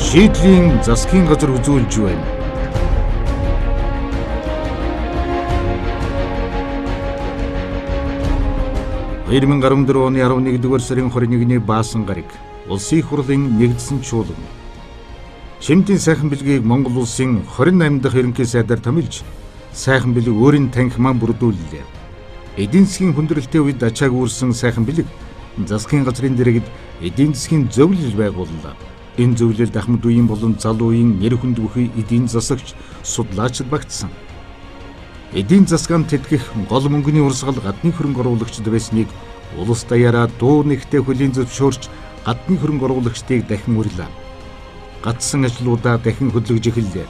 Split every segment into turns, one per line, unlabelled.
шийдлийн засгийн газар үзүүлж байна. Ирмэн 14 оны 11-р сарын 21-ний баасан гараг улсын их хурлын нэгдсэн чуулган Шимтийн сайхан бэлгийг Монгол улсын 28 дахь ерөнхий сайдаар томилж сайхан бэлэг өөрийн танхимаа бүрдүүллээ. Эдийн засгийн хүндрэлтэй үед ачааг үүрсэн сайхан бэлэг засгийн газрын дэргэд эдийн засгийн зөвлөл байгууллаа. Энэ зөвлөлд Ахмад үеийн болон залуу үеийн нэр хүнд бүхий эдийн засагч судлаачид багтсан. Эдийн засгаанд тэтгэх гол мөнгөний урсгал гадны хөрөнгө оруулагчид байсныг улс даяараа дуу нэгтэй хөлийн зөвшөөрч гадны хөрөнгө оруулагчдыг дахин үрлээ. Гацсан ажлуудаа дахин хөдөлгөж эхэллээ.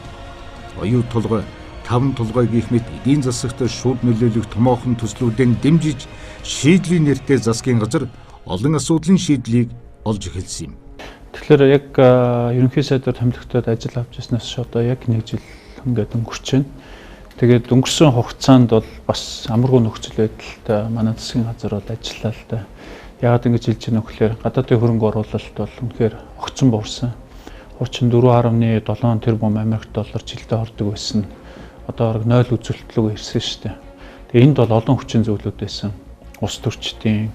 Оюу толгой, таван толгой гэх мэт эдийн засагт шууд нөлөөлөх томоохон төслүүдэн дэмжиж шийдлийн нэртэй засгийн газар олон асуудлын шийдлийг олж эхэлсэн юм.
Тэгэхээр яг ерөнхий сайдаар томилогдоод ажил авч ирснээс одоо яг 1 жил ингээд өнгөрч байна. Тэгээд өнгөрсөн хугацаанд бол бас амаргүй нөхцөл байдалтай манай засгийн газар бол ажиллаа л да. Яагаад ингэж хэлж байна вэ гэхээр гадаадын хөрөнгө оруулалт бол үнэхээр огцон буурсан. Хуучин 4.7 тэрбум Америк доллар жилдээ ордог байсан. Одоо бараг 0 үзүүлэлтлөг ирсэн шүү дээ. Тэгээд энд бол олон хүчин зүйлүүд байсан. Ус төрчдийн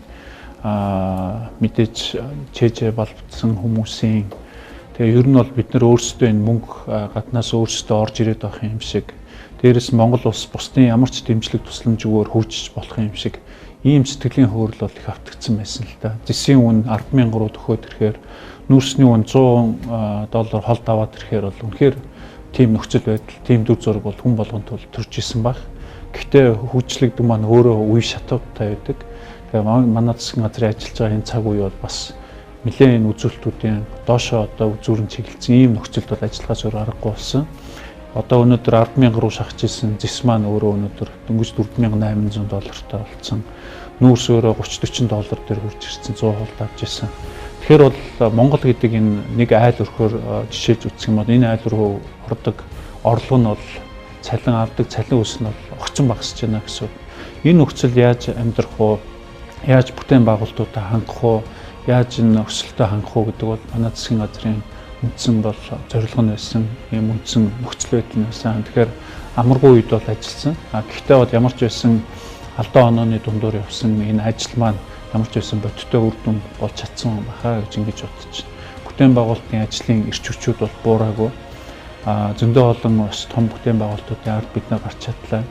мэдээж чэжээ балбдсан хүмүүсийн тэгээ ер нь бол бид нар өөрсдөө энэ мөнгө гаднаас өөрсдөө орж ирээд байх юм шиг. Дээрээс Монгол улс бусдын ямар ч дэмжлэг тусламжгүйгээр хөгжиж болох юм шиг ийм сэтгэлийн хөөрөл бол их автагдсан байсан л да. Зэсийн үн 10,000 руу төхөөд ирэхээр нүүрсний үн $100 холд аваад ирэхээр бол үнэхээр тийм нөхцөл байдал, тийм дүр зураг бол хүн болгонд төрж исэн баг. Гэхдээ хөгжлөгдөг маань өөрөө үе шатавтай байдаг. Тэгээ манай засгийн газрын ажиллаж байгаа энэ цаг үе бол бас нэлээд энэ үзүүлэлтүүдийн доошоо одоо үзүүрэн чиглэлсэн ийм нөхцөлд бол ажиллахаас өөр аргагүй болсон. Одоо өнөөдөр 10,000 руу шахаж ирсэн зэс маань өөрөө өнөөдөр дөнгөж $4,800 болсон. Нүүрс өөрөө $30-40 дээр хүрч ирсэн 100 холд авч ирсэн. Тэгэхээр бол Монгол гэдэг энэ нэг айл өрхөөр жишээж үзэх юм бол энэ айл руу ордог орлого нь бол цалин авдаг, цалин өс нь бол огцон багасж байна гэсэн. Энэ нөхцөл яаж амьдрах вэ? Яаж бүтээн байгуулалтуудаа хангах вэ? Яаж энэ өсөлтөд хангах вэ гэдэг бол манай засгийн газрын үндсэн бол зорилго нь байсан. Ийм үндсэн нөхцөл байдал нь байсан. Тэгэхээр амаргүй үед бол ажилласан. Гэхдээ бол ямар ч байсан алдаа онооны дундуур явсан энэ ажил маань ямар ч байсан бодиттой үр дүн болж чадсан бахаа гэж ингэж бодож байна. Бүтээн байгуулалтын ажлын эрч хүчүүд бол буураагүй. Зөндөө олон бас том бүтээн байгуулалтуудын ард бид нар гарч чадлаа.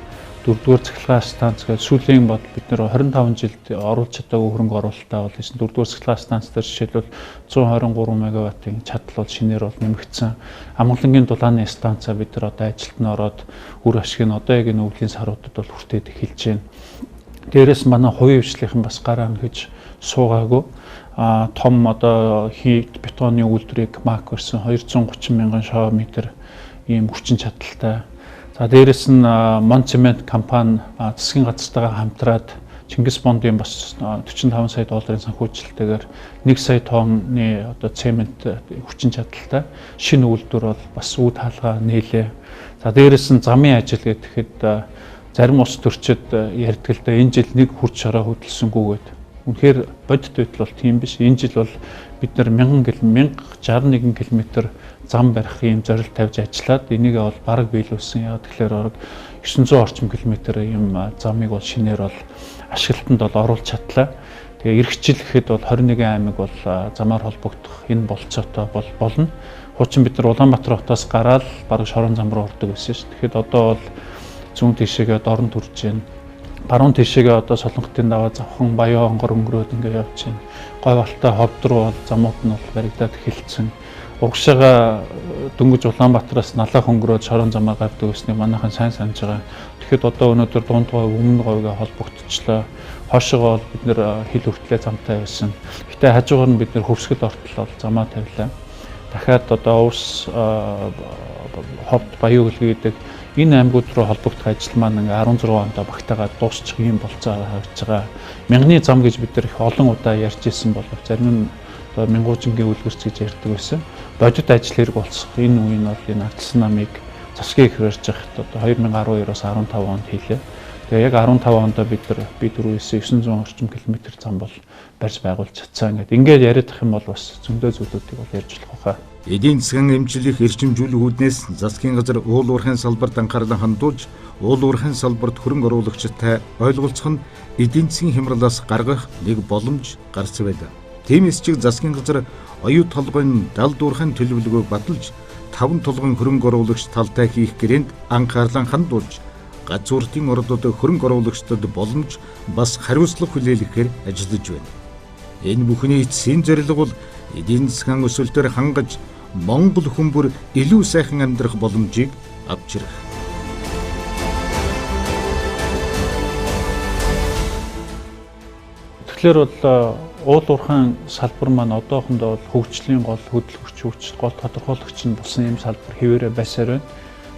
4-р цахилгаан станц гэж сүүлийн бод бид нэр 25 жилд оруулж чадаагүй хөрөнгө оруулалтаа бол гэсэн 4-р цахилгаан станц дээр жишээлбэл 123 мегаваттын чадал бол шинээр бол нэмэгдсэн. Амгалангийн дулааны станцаа бид нар одоо ажилд нь ороод үр ашиг нь одоо яг энэ өвлийн саруудад бол хүртээд эхэлж байна. Дээрээс манай хувийн хвшлийнхэн бас гараа нөхөж суугаагүй. Том одоо бетоны үйлдвэрийг мак версэн 230 мянган шоо метр ийм хүчин чадалтай. За дээрэс нь Монцемент компани засгийн газартайгаа хамтраад Чингис бондын бас $45 сая санхүүжилтээр 1 сая тонны одоо цемент хүчин чадалтай шинэ үйлдвэр бол бас үүд хаалгаа нээлээ. За дээрэс нь замын ажил гэхэд зарим ус төрчид ярьдаг л да энэ жил нэг хурц шороо хөдөлсөнгүйгээд үнэхээр бодит байдал бол тийм биш. Энэ жил бол бид нар 1061 км зам барих ийм зорилт тавьж ажиллаад энийг бол бараг биелүүлсэн. Яг тэгэхээр бараг 900 орчим километр ийм замыг бол шинээр бол ашиглалтанд бол оруулж чадлаа. Тэгээ эх жил гэхэд бол 21 аймаг бол замаар холбогдох энэ болцоотой болно. Хуучин бид нар Улаанбаатар хотоос гараад бараг Шорон зам руу ордог байсан шүү. Тэгэхэд одоо бол зүүн тишээгээ дорн төрж байна. Баруун тишээгээ одоо Солонготын даваа завхан Баян онгор өнгөрөөд ингээд явж байна. Говь алтай ховд руу бол замууд нь бол баригдаад эхэлсэн. Урагшаага дөнгөж Улаанбаатараас налах өнгөрөөд Шорон замаар гардаг гэснийг манайхан сайн санаж байгаа. Тэгэхэд одоо өнөөдөр дунд говь өмнө говьгаа холбогдчихлоо. Хойшоогоо бол бид нэр хил хүртлээ замтай байсан. Гэтэ хажуугаар нь бид нэр хөвсгөл ортол замаа тавилаа. Дахиад одоо Увс ховд Баян өлгий гэдэг энэ аймагуд руу холбогдох ажил маань ингээ 16 онд багтаагаад дуусчих юм болцоо харагдж байгаа. Мянганы зам гэж бид нар их олон удаа ярьж ирсэн боловч зарим нь одоо мянгуужингийн үлгэрч гэж ярьдаг байсан. Бодит ажил хэрэг болцох энэ үе нь бол энэ ардсан намыг засгийн их барьж байхад одоо 2012-оос 15 онд хийлээ. Тэгээ яг 15 онд бид 4-өөс 900 орчим километр зам бол барьж байгуулж чадсан. Ингээд яриад ах юм бол бас зөндөө зүйлүүдийг бол ярьж болох байхаа.
Эдийн засгийн эмчилэх эрчимжүүлэх үүднээс засгийн газар уул уурхайн салбарт анхаарлаа хандуулж, уул уурхайн салбарт хөрөнгө оруулагчтай ойлголцох нь эдийн засгийн хямралаас гаргах нэг боломж гарч байна. Тиймээс ч засгийн газар оюу толгойн далд уурхайн төлөвлөгөөг баталж, 5 толгойн хөрөнгө оруулагч талтай хийх гэрээнд анхаарлаа хандуулж, газууртын ордод хөрөнгө оруулагчдад боломж бас хариуцлага хүлээлгэхээр ажиллаж байна. Энэ бүхний эцсийн зорилго бол эдийн засгийн өсөлтөөр хангаж Монгол хүмүүр илүү сайхан амьдрах боломжийг авчрах.
Тэгэхээр бол уул уурхайн салбар маань одоохондоо бол хөгжлийн гол хөдөлгөгч, хөгжил гол тодорхойлогч нь болсон юм салбар хэвээрээ байсаар байна.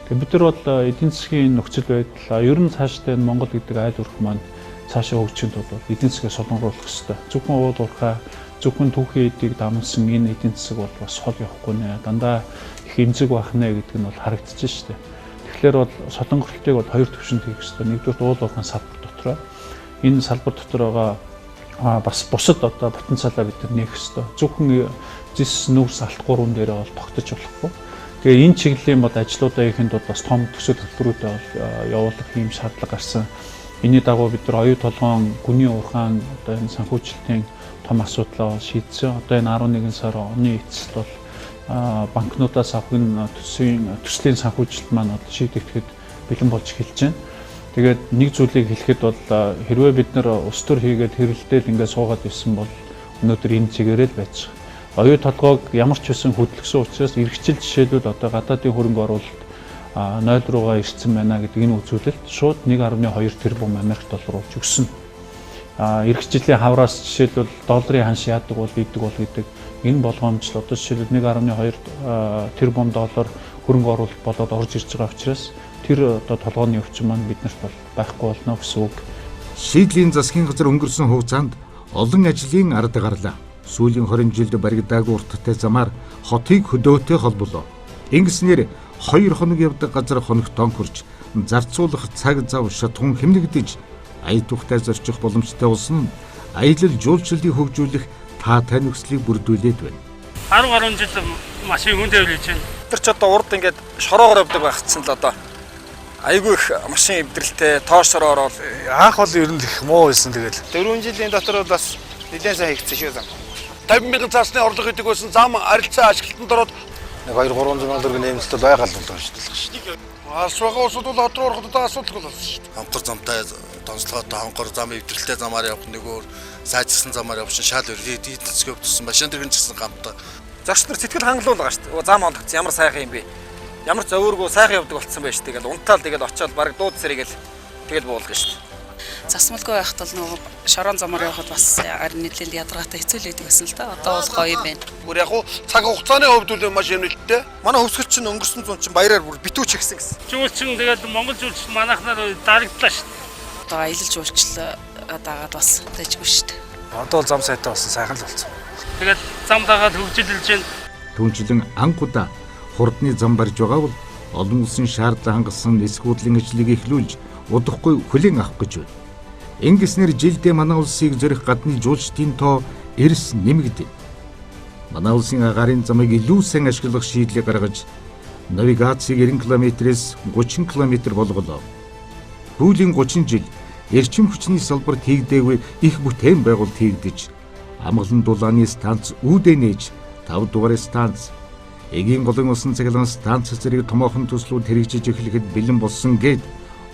Тэгээ бид нар бол эдийн засгийн нөхцөл байдал ер нь цаашдаа Монгол гэдэг айл өрх маань цаашаа хөгжихэд бол эдийн засгийг солонгоруулах хэрэгтэй. Зөвхөн уул уурхай, зөвхөн түүхий эдийг дамжсан энэ эдийн засаг бол бас хол явахгүй нэ. Дандаа их эмзэг байх нэ гэдэг нь бол харагдаж штэ. Тэгэхээр бол солонгорлтыг бол хоёр төвшөнд хийх хэрэгтэй. Нэгдүгээр уул уурхайн салбар дотроо энэ салбар дотор байгаа бас бусад одоо потенциалаа бид нээх хэрэгтэй. Зөвхөн зис нүүрс алтгуурын дээр бол тогтож болохгүй. Тэгээ энэ чиглэлийн бод ажлуудаа хийхэд бол бас том төсөл төлбөрүүдээ бол явуулах юм шаардлага гарсан. Энийний дагуу бид нар оюу толгойн гүний уурхаан одоо энэ санхүүжилтийн том асуудлаа шийдсэн. Одоо энэ 11 сар оны эцэст бол банкнуудаас авах энэ төслийн санхүүжилт маань бол шийдэгдэхэд бэлэн болж эхэлж байна. Тэгээд нэг зүйлийг хэлэхэд бол хэрвээ бид нар ус төр хийгээд хэрэлдээл ингээд суугаад ирсэн бол өнөөдөр энэ чигээрээ л байж байгаа. Оюу толгойг ямар ч байсан хөдөлгсөн учраас эргэжил жишээлбэл одоо гадаадын хөрөнгө оруулалт 0 руугаа ирсэн байна гэдэг энэ үзүүлэлт шууд 1.2 тэрбум Америк доллар болж өгсөн. Ирэх жилийн хавраас жишээлбэл долларын ханш яадаг бол ийдэг бол гэдэг энэ болгоомжл одоо жишээлбэл 1.2 тэрбум доллар хөрөнгө оруулалт болоод орж ирж байгаа учраас тэр одоо толгойн өвчин маань биднэрт бол байхгүй болно гэсэн үг.
Шийдлийн засгийн газар өнгөрсөн хугацаанд олон ажлын ард гарлаа. Сүүлийн 20 жилд баригдаагүй урттай замаар хотыг хөдөөтэй холболоо. Ингэснээр 2 хоног явдаг газар хоногтон хүрч зарцуулах цаг зав шатхун хэмнэгдэж ая тухтай зорчих боломжтой болсон аялал жуулчлалыг хөгжүүлэх таатай нөхцөлийг бүрдүүлээд байна.
10 жил машин хүнтэй үлээж байна.
Тэр ч одоо урд ингээд шороогоор явдаг байхсан л одоо айгүй их машин эвдрэлтэй тоош шороороо
анх бол ер нь их муу байсан тэгэл
4 жилийн дотор бас нэлээд сайн хийгдсэн шүү зам.
50,000 цаасны орлого гэдэг байсан зам арилцаа ашиглалтанд ороод
нэг 2-300 сая төгрөгийн нэмэлттэй байгаа л болж ажиллах шүү дээ.
алс байгаа усуд бол хот руу ороход асуудалгүй болсон шүү дээ.
Хамтар замтай тонцлоготой хонхор зам эвдрэлтэй замаар явах нөгөө сайжирсан замаар явах шин шал эдийн засгийн өвдсөн машин дэргэн гэсэн гамтай.
Загш нар сэтгэл хангалуул байгаа шүү дээ. Зам ондогц ямар сайхан юм бэ? Ямар ч зөөргөө сайхан явдаг болцсон байж тэгээд унтаал тэгээд очиод баг дууд сэргээл тэгэл буулгана шүү дээ.
Засмалгүй байхад бол нөгөө шорон замаар явахад бас нэлээд ядаргаатай хэцүү л байдаг байсан л да. Одоо бол гоё юм байна.
Бүр яг цаг хугацааны хувьд үл маш нэлттэй.
Манай хөвсгөл чинь өнгөрсөн зун чинь баяраар бүр битүүч ихсэн гэсэн.
Жуулчин тэгээд Монгол жуулчин манайхнаар дарагдлаа шүү дээ.
Одоо аялал жуулчлал дагаад бас дэжгүй шүү дээ.
Одоо бол зам сайтай болсон сайхан л болсон.
Тэгээд зам дагаад хөгжүүлж байна.
Түүнчлэн анхудаа хурдны зам барьж байгаа бол олон улсын шаардлага хангасан эсгүүлийн ажлыг эхлүүлж удахгүй хүлээн авах гэж байна. Ингэснээр жилдээ манай улсыг зөрөх гадны жуулчдын тоо эрс нэмэгдэнэ. Манай улсын агаарын замыг илүү сайн ашиглах шийдлийг гаргаж навигацийг 90 км-с 30 км болголоо. Сүүлийн 30 жил эрчим хүчний салбарт хийгдээгүй их бүтээн байгуулалт хийгдэж амгалан дулааны станц үүдээ нээж 5 дугаар станц эгийн голын усан цахилгаан станц зэрэг томоохон төслүүд хэрэгжиж эхлэхэд бэлэн болсон гээд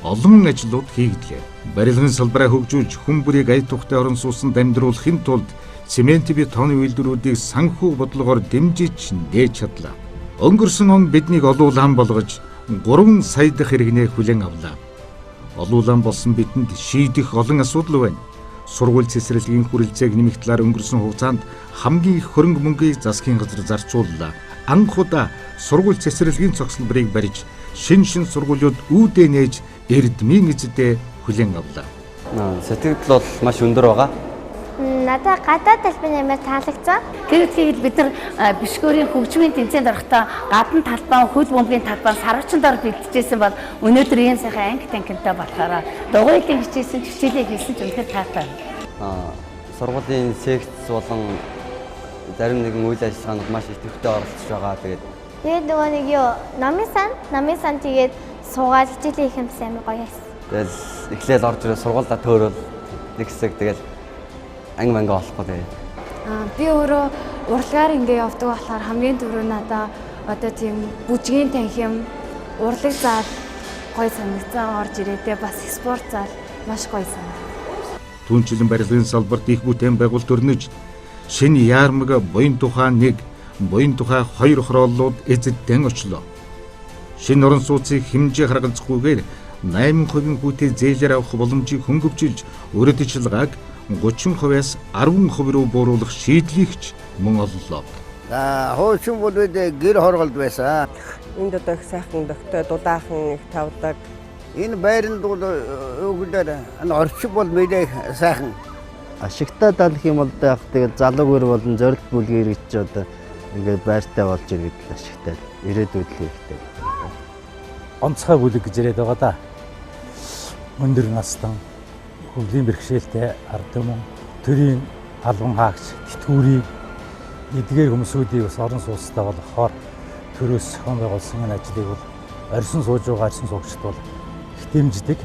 олон ажлууд хийгдлээ. Барилгын салбараа хөгжүүлж хүн бүрийг ая тухтай орон сууцнд амьдруулахын тулд цемент бетоны үйлдвэрүүдийг санхүү бодлогоор дэмжиж нээж чадлаа. Өнгөрсөн он биднийг олон улаан болгож 3 сая дахь иргэнэ хүлээн авлаа. Олон улаан болсон бидэнд шийдэх олон асуудал байна. Сургууль цэцэрлэгийн хүрэлцээг нэмэх талаар өнгөрсөн хугацаанд хамгийн их хөрөнгө мөнгийг засгийн газар зарцууллаа. Анхудаа сургууль цэцэрлэгийн цогцлборыг барьж шин сургуулиуд үүдээ нээж эрдмийн эзэдээ хүлээн авлаа.
Сэтгэл бол маш өндөр байгаа. надад гадаад албаны нэмэр таалагдсан.
Тэгээд бид нар бишгүүрийн хөгжмийн тэмцээнд орохдоо гадна талбай, хөл бөмбөгийн талбай сарвчин дор бэлтжижсэн бол өнөөдөр ийм сайхан анги танкинтай болохоор дугуйлын хичээсэн хичээлээ хийсэн ч үнэхээр таатай.
Сургуулийн секц болон зарим нэгэн үйл ажиллагаанд маш их төвтэй оролцож байгаа.
Тэгээд нөгөө нэг намын сан тэгээд суугаад хичээлээ хийх юмсан амар гоё байсан.
Тэгэл эхлээл орж ирээ сургуультай төөрөөл нэг хэсэг тэгэл анги манга болохгүй тэгээд.
Би өөрөө урлагаар ингээ явдаг болохоор хамгийн түрүү надаа одоо тийм бүжгийн танхим, урлаг зал гоё санагдсан орж ирээдээ бас спорт зал маш гоё санагдав.
Түүнчлэн барилгын салбарт их бүтээн байгуул төрнөж шинэ яармаг буян тухай 1, буян тухай 2 хорооллууд эзэддэн очлоо. Шинэ орон сууцыг хэмжээ харгалзахгүйгээр 8% хүүтэй зээлээр авах боломжийг хөнгөвжилж өрөджилгааг 30%-аас 10% руу бууруулах шийдлийгч мөн оллоо.
Хуучин бол гэр хорголд байсан.
Энд одоо их сайхан доктой дулаахан их тавдаг.
Энэ байранд бол өгдөр орчин бол мэдээ сайхан.
Ашигтай талх юм бол тэгэл залуугөр болон зорилт бүлгээр гэж одоо ингээд байртай болж ирээд ашигтай ирээдүйд л хэрэгтэй.
Онцгой бүлэг гэж яриад байгаа да. Өндөр настан хөгжлийн бэрхшээлтэй ард түмэн төрийн албан хаагч тэтгэврийн эдгээр хүмүүсүүдийг бас орон сууцтай болохоор төрөөс зохион байгуулсан энэ ажлыг бол орьсон сууж байгаа арьсан суугчд бол их дэмждэг.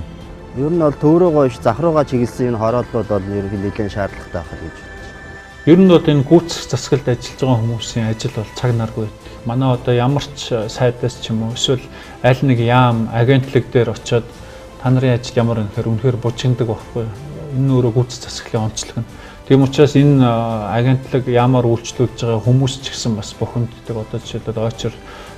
Ер нь бол төөрөө гоёш захруугаа чиглэсэн энэ хорооллууд бол ерөнхийдөө нэлээд шаардлагатай байх гэж бодож байна.
Ер нь бол энэ гүйцэх засаглалд ажиллаж байгаа хүмүүсийн ажил бол цаг наргүй байдаг. Манай одоо ямар ч сайдаас ч юм уу эсвэл аль нэг яам агентлаг дээр очиод та нарын ажил ямар өнөхөр үнэхээр бужигнадаг байхгүй. Энэ өөрөө гүйцэх засаглалын онцлог нь. Тийм учраас энэ агентлаг яамаар үйлчлүүлж байгаа хүмүүс ч гэсэн бас бохинддаг. Одоо жишээлбэл очир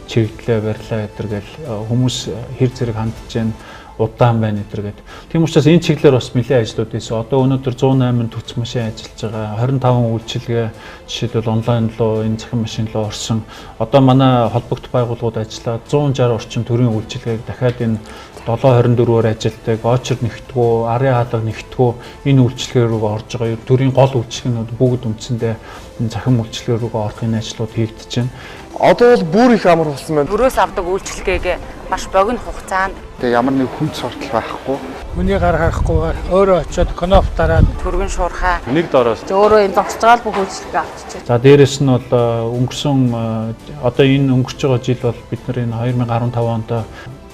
чиглэлээ барьлаа гэдэргээл хүмүүс хэр зэрэг хандж байна, удаан байна гэдэргээд. Тийм учраас энэ чиглэлээр бас нэлээд ажлууд ийсэн. Одоо өнөөдөр 108 төц машин ажиллаж байгаа. 25 үйлчилгээ жишээлбэл онлайн руу энэ захин машин руу орсон. Одоо манай холбогдох байгууллагууд ажиллаад 160 орчим төрлийн үйлчилгээг дахиад энэ 7/24-оор ажилтдаг, очир нэгтгүү, арын хаалга нэгтгүү энэ үйлчлэгээр рүү орж байгаа. Төрийн гол үйлчлэгнүүд бүгд үндсэндээ энэ захин үйлчлэгээр рүү орох энэ ажлууд хийгдэж байна.
Одоо бол бүр их амар болсон байна.
Өрөөс авдаг үйлчлэгийг маш богино хугацаанд
тэгээ ямар нэг хүн цортол байхгүй.
Хүний гар харахгүйгээр өөрөө очиод коноп дараад
түргэн шуурхаа
нэг дороос
өөрөө энэ зогсож байгаа бүх үйлчлэгээ авчиж.
За дээрэс нь бол өнгөрсөн одоо энэ өнгөрч байгаа жил бол бид нар энэ 2015 онд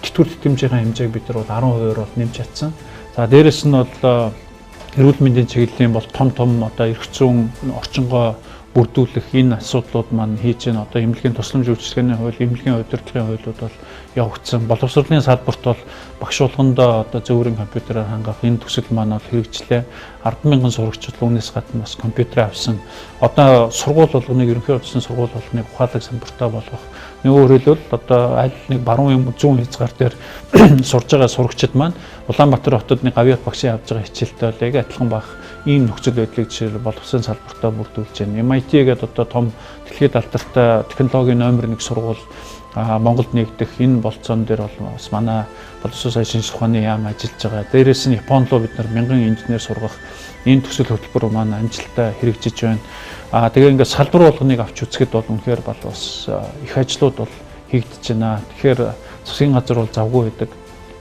тэтгэвэр тэтгэмжийн хэмжээг бид нар бол 10% бол нэмж чадсан. За дээрэс нь бол эрүүл мэндийн чиглэлийн бол том одоо эрх зүйн орчингоо бүрдүүлэх энэ асуудлууд маань хийж байна. Одоо эмнэлгийн тусламж үйлчилгээний хууль, эмнэлгийн удирдлагын хуулиуд бол явагдсан. Боловсролын салбарт бол багш болгондоо одоо зөвхөн компьютераар хангах энэ төсөл маань бол хэрэгжлээ. 10,000 сурагчид үүнээс гадна бас компьютер авсан. Одоо сургууль болгоныг ерөнхий улсын сургууль болгоныг ухаалаг самбартаа болгох. Өөрөөр хэлбэл одоо аль нэг баруун юм зүүн хязгаар дээр сурж байгаа сурагчид маань Улаанбаатар хотод нэг авиат багшийн авж байгаа хичээлтэй бол яг адилхан баг ийм нөхцөл байдлыг жишээл боловсролын салбартаа бүрдүүлж байна. MIT гэдэг одоо том дэлхийд алдартай технологийн номер 1 сургууль Монголд нэгдэх энэ болцоон дээр бол бас манай боловсрол шинжилгээ ухааны яам ажиллаж байгаа. Дээрээс нь Японд руу бид нар 1000 инженер сургах энэ төсөл хөтөлбөр маань амжилттай хэрэгжиж байна. Тэгээ ингээд салбар болгоныг авч үзэхэд бол үнэхээр бас их ажлууд бол хийгдэж байна. Тэгэхээр засгийн газар бол завгүй байдаг.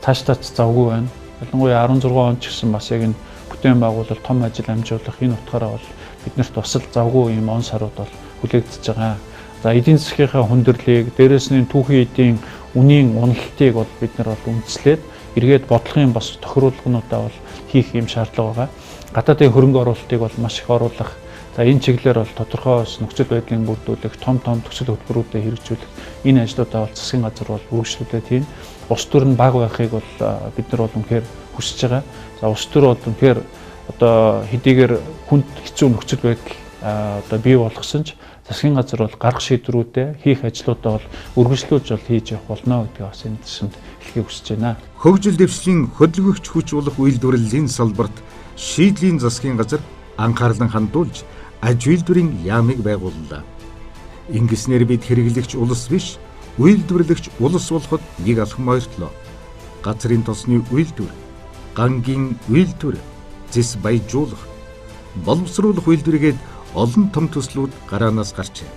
Цаашдаа ч завгүй байна. Ялангуяа 16 онд ч гэсэн бас яг энэ бүтээн байгуулалт том ажил амжуулах энэ утгаараа бол биднэрт бас л завгүй юм он сарууд бол хүлээгдэж байгаа. За эдийн засгийнхаа хүндрэлийг дээрээс нь түүхийн эдийн үнийн уналтыг бол бид нар бол үндэслээд эргээд бодлогын бас тохируулгынудаа бол хийх юм шаардлага байгаа. Гадаадын хөрөнгө оруулалтыг бол маш их оруулах. За энэ чиглэлээр бол тодорхой нөхцөл байдлыг бүрдүүлэх, том төсөл хөтөлбөрүүдэд хэрэгжүүлэх энэ ажлуудаа бол засгийн газар бол үргэлжлүүлээд тийм. Улс төр нь бага байхыг бол бид нар бол үнэхээр хүсэж байгаа. За улс төр бол үнэхээр одоо хэдийгээр хүнд хэцүү нөхцөл байдал одоо бий болгосон ч засгийн газар бол гарах шийдвэрүүдээ хийх ажлуудаа бол үргэлжлүүлж бол хийж явах болно гэдгийг бас энэ төсөнд хэлхийг хүсэж байна.
Хөгжил дэвшлийн хөдөлгөгч хүч болох үйлдвэрлэлийн салбарт шийдлийн засгийн газар анхаарлан хандуулж аж үйлдвэрийн яамыг байгууллаа. Ингэснээр бид хэрэглэгч улс биш, үйлдвэрлэгч улс болоход нэг алхам ойртлоо. Газрын тосны үйлдвэр, гангийн үйлдвэр, зэс баяжуулах, боловсруулах үйлдвэргээд олон том төслүүд гараанаас гарчээ.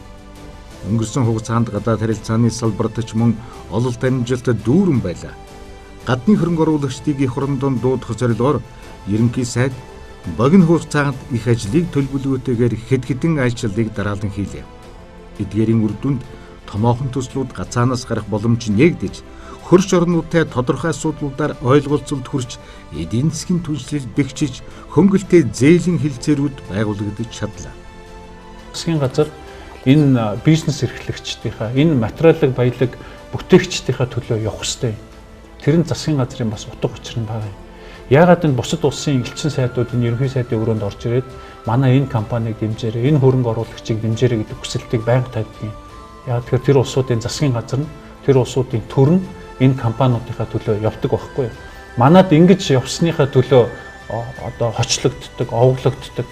Өнгөрсөн хугацаанд гадаад харилцааны салбарт ч мөн ололт амжилт дүүрэн байлаа. Гадны хөрөнгө оруулагчдыг их хурдан дуудах зорилгоор ерөнхий сайд богино хугацаанд их ажлыг төлөвлөгөөтэйгээр хэд хэдэн ажлыг дараалан хийлээ. Эдгээрийн үр дүнд томоохон төслүүд гацаанаас гарах боломж нэгдэж, хөрш орнуудтай тодорхой асуудлуудаар ойлголцолд хүрч, эдийн засгийн түншлэл бэхжиж, хөнгөлтэй зээлийн хилцээрүүд байгуулагдаж чадлаа.
Засгийн газар энэ бизнес эрхлэгчдийнхаа, энэ материалын баялаг бүтээгчдийнхаа төлөө явах ёстой. Тэр нь засгийн газрын бас утга учир нь байгаа юм. Яагаад энэ бусад улсын элчин сайдууд энэ ерөнхий сайдын өрөөнд орж ирээд манай энэ компанийг дэмжээрэй, энэ хөрөнгө оруулагчийг дэмжээрэй гэдэг хүсэлтийг байнга тавьдаг юм. Яагаад тэгэхээр тэр улсуудын засгийн газар нь, тэр улсуудын төр нь энэ компаниудынхаа төлөө явдаг байхгүй юу? Манад ингэж явсныхаа төлөө одоо хочлогддог, овоглогддог.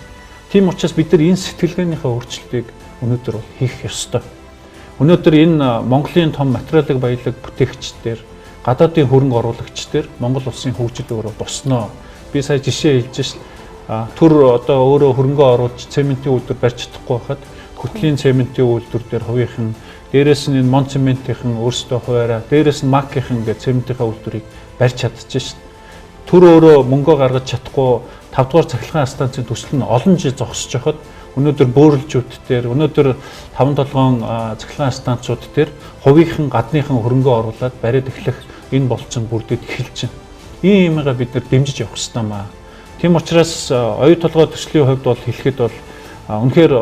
Тийм учраас бид нар энэ сэтгэлгээнийхээ өөрчлөлтийг өнөөдөр бол хийх ёстой. Өнөөдөр энэ Монголын том материалын баялаг бүтээгчдэр, гадаадын хөрөнгө оруулагчдэр Монгол улсын хөгжил өөрөө босноо. Би сая жишээ хэлж шээ. Төр одоо өөрөө хөрөнгө оруулж цементийн үйлдвэр барьж чадахгүй байхад хөтлийн цементийн үйлдвэр дээр хувийнхан, дээрээс нь энэ мон цементийн өөрсдөө хуваараа, дээрээс нь макийн гэх цементийнхаа үйлдвэрийг барьж чадчих шээ. Төр өөрөө мөнгө гаргаж чадахгүй 5 дугаар цахилгаан станцын төсөл нь олон жил зогсож байхад өнөөдөр бөөрөлжүүд дээр, өнөөдөр 5-7 цахилгаан станцууд дээр хувийнхан гадныхан хөрөнгө оруулаад бариад эхлэх энэ болцсон бүрдээд эхэлж байна. Ийм юмгаа бид нар дэмжиж явах хэрэгтэй маа. Тийм учраас оюу толгой төслийн хувьд бол хэлэхэд бол үнэхээр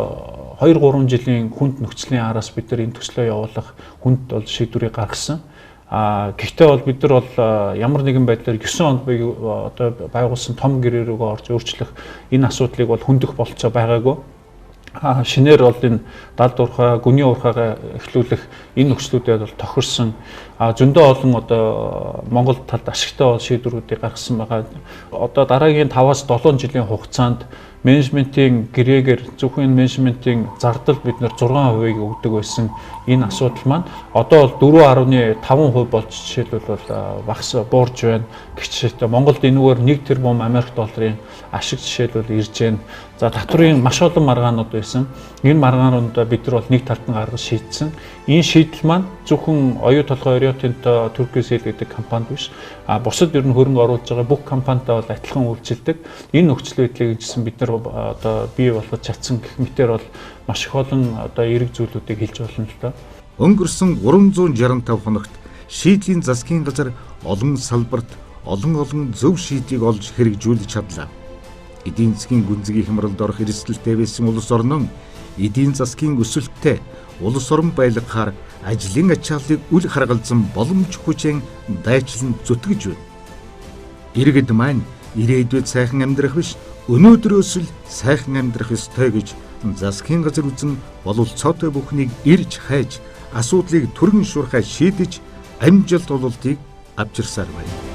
2-3 жилийн хүнд нөхцөлийн араас бид нар энэ төслөө явуулах хүнд бол шийдвэрийг гаргасан. Гэхдээ бол бид нар бол ямар нэгэн байдлаар 9 онд одоо байгуулсан том гэрээ рүүгээ орж өөрчлөх энэ асуудлыг бол хөндөх болцоо байгаагүй. Шинээр бол энэ далд уурхай, гүний уурхайгаа эхлүүлэх энэ нөхцлүүдэд бол тохирсон зөндөө олон одоо Монгол талд ашигтай шийдвэрүүдийг гаргасан байгаа. Одоо дараагийн 5-аас 7 жилийн хугацаанд менежментийн гэрээгээр зөвхөн менежментийн зардал бид нэр 6% өгдөг байсан энэ асуудал маань одоо бол 4.5% болж жишээлбэл багас буурж байна. Гэвч Монголд энэгээр 1 тэрбум Америк долларын ашиг жишээлбэл ирж байна. За татврын маш олон маргаанууд байсан. Энэ маргаануудаа бид нар бол нэг талтан гаргаж шийдсэн. Энэ шийдэл маань зөвхөн оюу толгой Oriental Turkcell гэдэг компанид биш. Бусад ер нь хөрөнгө оруулж байгаа бүх компанитай бол адилхан үйлчилдэг. Энэ нөхцөл байдлыг гэсэн бид нар одоо бий болгож чадсан гэх мэтээр бол маш их олон одоо эерэг зүйлүүдийг хэлж болно л доо.
Өнгөрсөн 365 хоногт шийдлийн засгийн газар олон салбарт олон зөв шийдлийг олж хэрэгжүүлж чадлаа. Эдийн засгийн гүнзгий хямралд орох эрсдэлтэй байсан улс орнон эдийн засгийн өсөлттэй улс орон байлгахаар ажлын ачааллыг үл харгалзан боломж хүчээр дайчлан зүтгэж байна. Иргэд маань ирээдүйд сайхан амьдрах биш, өнөөдрөөс л сайхан амьдрах ёстой гэж засгийн газар үзэн бололцоотой бүхнийг ирж хайж, асуудлыг түргэн шуурхай шийдэж, амжилт ололтыг авчирсаар байна.